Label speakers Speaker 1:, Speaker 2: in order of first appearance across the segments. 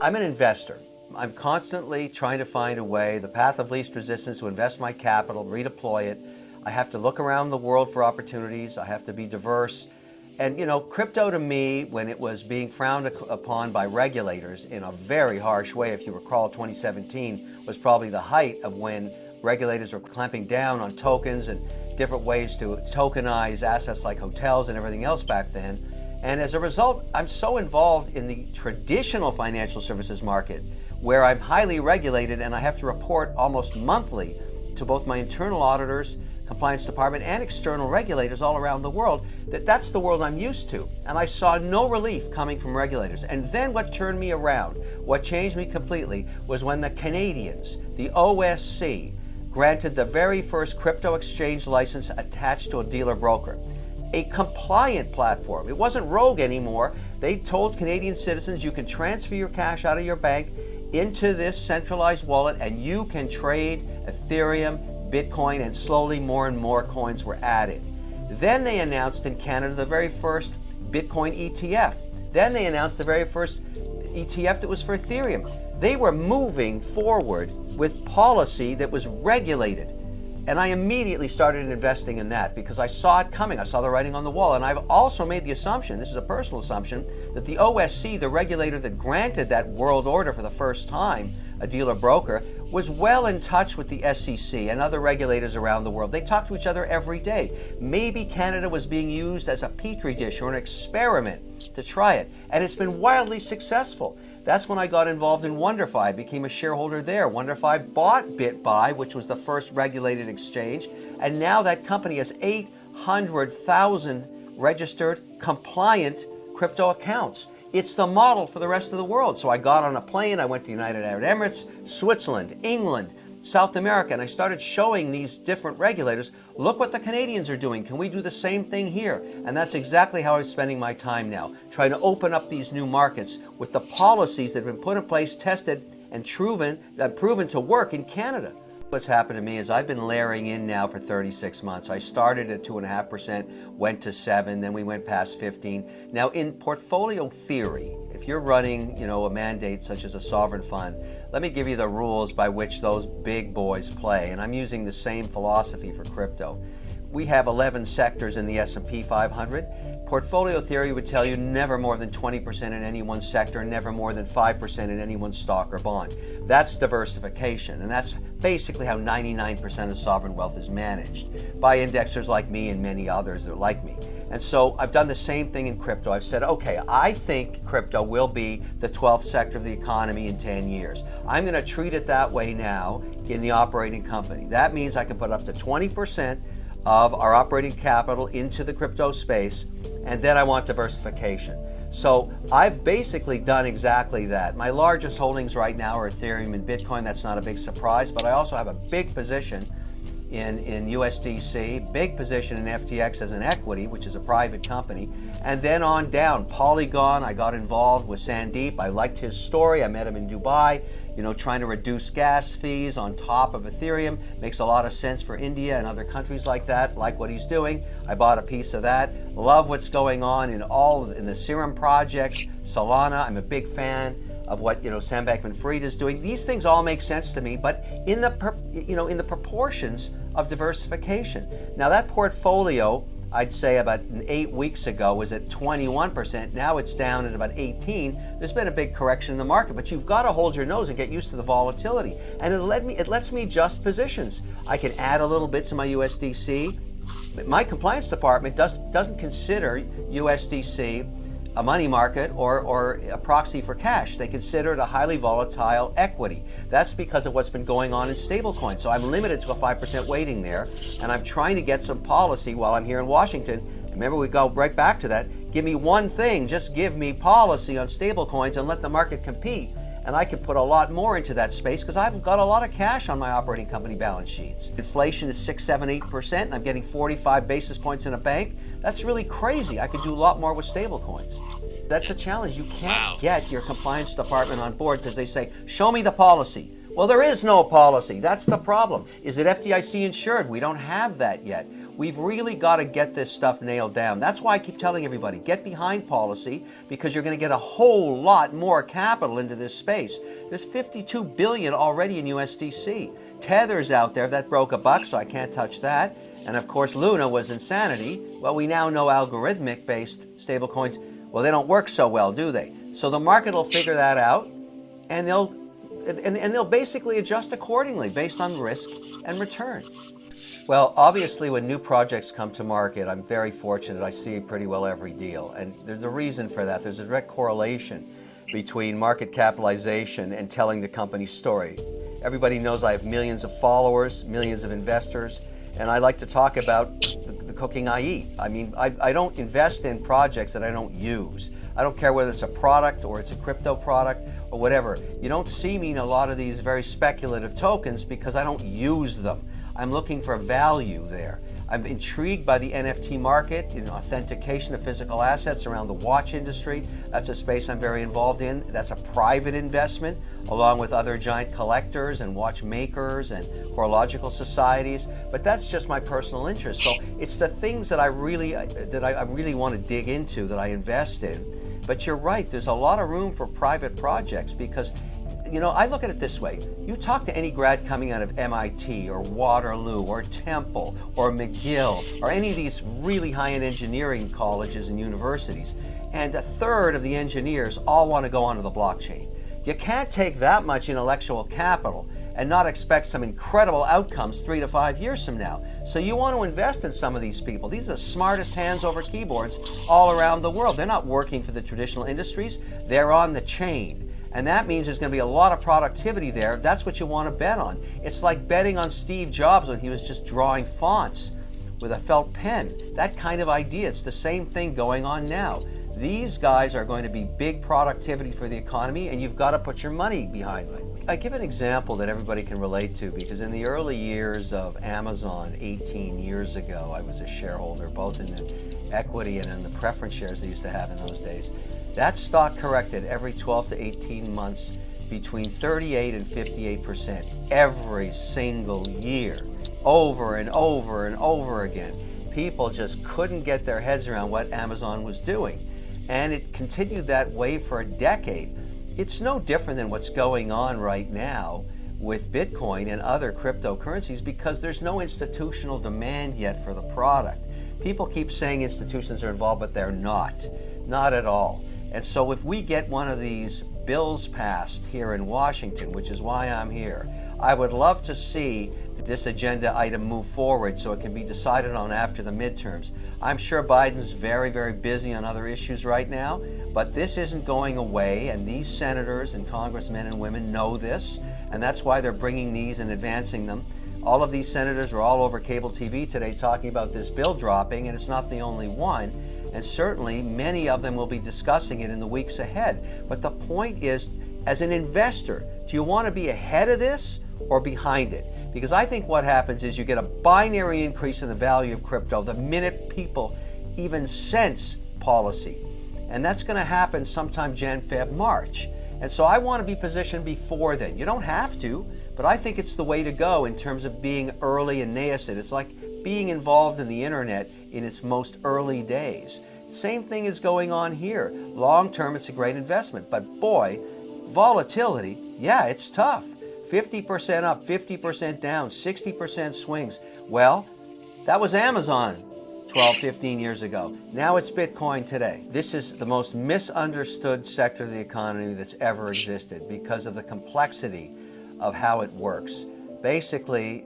Speaker 1: I'm an investor. I'm constantly trying to find a way, the path of least resistance, to invest my capital, redeploy it. I have to look around the world for opportunities. I have to be diverse. And you know, crypto to me, when it was being frowned upon by regulators in a very harsh way, if you recall, 2017 was probably the height of when regulators were clamping down on tokens and different ways to tokenize assets like hotels and everything else back then. And as a result, I'm so involved in the traditional financial services market where I'm highly regulated and I have to report almost monthly to both my internal auditors, compliance department, and external regulators all around the world, that's the world I'm used to. And I saw no relief coming from regulators. And then what turned me around, what changed me completely, was when the Canadians, the OSC, granted the very first crypto exchange license attached to a dealer broker. A compliant platform. It wasn't rogue anymore. They told Canadian citizens you can transfer your cash out of your bank into this centralized wallet and you can trade Ethereum, Bitcoin, and slowly more and more coins were added. Then they announced in Canada the very first Bitcoin ETF. Then they announced the very first ETF that was for Ethereum. They were moving forward with policy that was regulated. And I immediately started investing in that because I saw it coming. I saw the writing on the wall. And I've also made the assumption, this is a personal assumption, that the OSC, the regulator that granted that world order for the first time, a dealer broker, was well in touch with the SEC and other regulators around the world. They talk to each other every day. Maybe Canada was being used as a petri dish or an experiment to try it. And it's been wildly successful. That's when I got involved in WonderFi. I became a shareholder there. WonderFi bought BitBuy, which was the first regulated exchange. And now that company has 800,000 registered, compliant crypto accounts. It's the model for the rest of the world. So I got on a plane, I went to United Arab Emirates, Switzerland, England, South America, and I started showing these different regulators, look what the Canadians are doing. Can we do the same thing here? And that's exactly how I'm spending my time now, trying to open up these new markets with the policies that have been put in place, tested, and proven to work in Canada. What's happened to me is I've been layering in now for 36 months. I started at 2.5%, went to 7, then we went past 15. Now in portfolio theory, if you're running, you know, a mandate such as a sovereign fund, let me give you the rules by which those big boys play. And I'm using the same philosophy for crypto. We have 11 sectors in the S&P 500. Portfolio theory would tell you never more than 20% in any one sector, never more than 5% in any one stock or bond. That's diversification, and that's basically how 99% of sovereign wealth is managed by indexers like me and many others that are like me. And so I've done the same thing in crypto. I've said, okay, I think crypto will be the 12th sector of the economy in 10 years. I'm going to treat it that way now in the operating company. That means I can put up to 20% of our operating capital into the crypto space, and then I want diversification. So I've basically done exactly that. My largest holdings right now are Ethereum and Bitcoin. That's not a big surprise, but I also have a big position in USDC, big position in FTX as an equity, which is a private company, and then on down. Polygon, I got involved with Sandeep. I liked his story. I met him in Dubai, you know, trying to reduce gas fees on top of Ethereum. Makes a lot of sense for India and other countries like that, like what he's doing. I bought a piece of that. Love what's going on in the Serum project, Solana. I'm a big fan of what, you know, Sam Bankman-Fried is doing. These things all make sense to me, but in the proportions of diversification. Now that portfolio, I'd say about 8 weeks ago, was at 21%. Now it's down at about 18. There's been a big correction in the market, but you've got to hold your nose and get used to the volatility. And it lets me adjust positions. I can add a little bit to my USDC. My compliance department doesn't consider USDC a money market or a proxy for cash. They consider it a highly volatile equity. That's because of what's been going on in stablecoins. So I'm limited to a 5% weighting there, and I'm trying to get some policy while I'm here in Washington. Remember, we go right back to that. Give me one thing, just give me policy on stablecoins and let the market compete. And I could put a lot more into that space because I've got a lot of cash on my operating company balance sheets. Inflation is 6, 7, 8%, and I'm getting 45 basis points in a bank. That's really crazy. I could do a lot more with stablecoins. That's a challenge. You can't get your compliance department on board because they say, show me the policy. Well, there is no policy. That's the problem. Is it FDIC insured? We don't have that yet. We've really got to get this stuff nailed down. That's why I keep telling everybody, get behind policy, because you're going to get a whole lot more capital into this space. There's $52 billion already in USDC. Tether's out there. That broke a buck, so I can't touch that. And of course, Luna was insanity. Well, we now know algorithmic-based stablecoins, well, they don't work so well, do they? So the market will figure that out, and they'll basically adjust accordingly based on risk and return. Well, obviously, when new projects come to market, I'm very fortunate. I see pretty well every deal. And there's a reason for that. There's a direct correlation between market capitalization and telling the company's story. Everybody knows I have millions of followers, millions of investors, and I like to talk about the cooking I eat. I mean, I don't invest in projects that I don't use. I don't care whether it's a product or it's a crypto product or whatever. You don't see me in a lot of these very speculative tokens because I don't use them. I'm looking for value there. I'm intrigued by the NFT market, authentication of physical assets around the watch industry. That's a space I'm very involved in. That's a private investment, along with other giant collectors and watchmakers and horological societies. But that's just my personal interest. So it's the things that I really want to dig into, that I invest in. But you're right, there's a lot of room for private projects because, I look at it this way. You talk to any grad coming out of MIT or Waterloo or Temple or McGill or any of these really high-end engineering colleges and universities, and a third of the engineers all want to go onto the blockchain. You can't take that much intellectual capital and not expect some incredible outcomes 3 to 5 years from now. So you want to invest in some of these people. These are the smartest hands over keyboards all around the world. They're not working for the traditional industries. They're on the chain. And that means there's going to be a lot of productivity there. That's what you want to bet on. It's like betting on Steve Jobs when he was just drawing fonts with a felt pen. That kind of idea. It's the same thing going on now. These guys are going to be big productivity for the economy, and you've got to put your money behind them. I give an example that everybody can relate to, because in the early years of Amazon 18 years ago, I was a shareholder both in the equity and in the preference shares they used to have in those days. That stock corrected every 12 to 18 months between 38 and 58% every single year, over and over and over again. People just couldn't get their heads around what Amazon was doing. And it continued that way for a decade. It's no different than what's going on right now with Bitcoin and other cryptocurrencies, because there's no institutional demand yet for the product. People keep saying institutions are involved, but they're not at all. And so if we get one of these bills passed here in Washington, which is why I'm here, I would love to see this agenda item move forward so it can be decided on after the midterms. I'm sure Biden's very, very busy on other issues right now, but this isn't going away, and these senators and congressmen and women know this, and that's why they're bringing these and advancing them. All of these senators are all over cable TV today talking about this bill dropping, and it's not the only one. And certainly many of them will be discussing it in the weeks ahead. But the point is, as an investor, do you want to be ahead of this or behind it? Because I think what happens is you get a binary increase in the value of crypto the minute people even sense policy. And that's going to happen sometime Jan, Feb, March. And so I want to be positioned before then. You don't have to, but I think it's the way to go in terms of being early and nascent. It's like being involved in the internet in its most early days. Same thing is going on here. Long term, it's a great investment, but boy, volatility, yeah, it's tough. 50% up, 50% down, 60% swings. Well, that was Amazon 12, 15 years ago. Now it's Bitcoin today. This is the most misunderstood sector of the economy that's ever existed because of the complexity of how it works. Basically,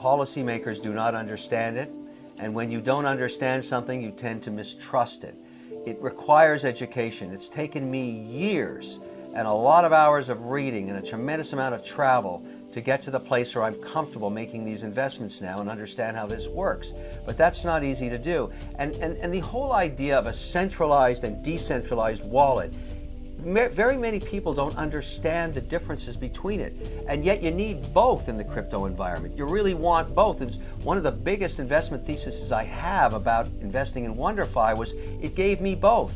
Speaker 1: policymakers do not understand it, and when you don't understand something, you tend to mistrust it. It requires education. It's taken me years and a lot of hours of reading and a tremendous amount of travel to get to the place where I'm comfortable making these investments now and understand how this works. But that's not easy to do. And the whole idea of a centralized and decentralized wallet, very many people don't understand the differences between it. And yet you need both in the crypto environment. You really want both. It's one of the biggest investment theses I have about investing in WonderFi was it gave me both.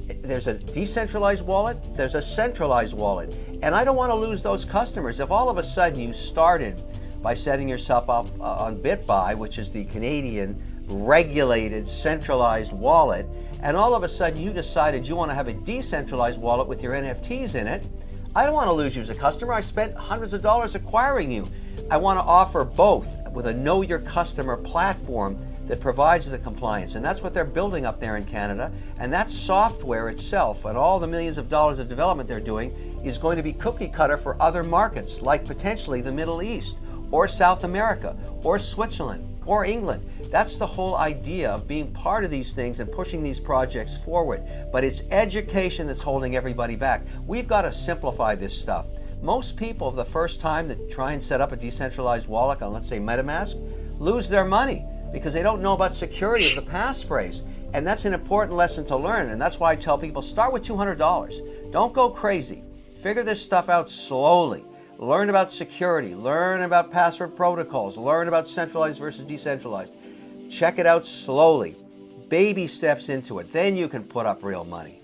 Speaker 1: There's a decentralized wallet, there's a centralized wallet. And I don't want to lose those customers. If all of a sudden you started by setting yourself up on BitBuy, which is the Canadian regulated centralized wallet, and all of a sudden you decided you want to have a decentralized wallet with your NFTs in it, I don't want to lose you as a customer. I spent hundreds of dollars acquiring you. I want to offer both with a know your customer platform that provides the compliance, and that's what they're building up there in Canada. And that software itself and all the millions of dollars of development they're doing is going to be cookie cutter for other markets, like potentially the Middle East or South America or Switzerland or England. That's the whole idea of being part of these things and pushing these projects forward. But it's education that's holding everybody back. We've got to simplify this stuff. Most people, the first time that try and set up a decentralized wallet on, let's say, MetaMask, lose their money because they don't know about security of the passphrase. And that's an important lesson to learn. And that's why I tell people, start with $200. Don't go crazy. Figure this stuff out slowly. Learn about security, learn about password protocols, learn about centralized versus decentralized. Check it out slowly. Baby steps into it. Then you can put up real money.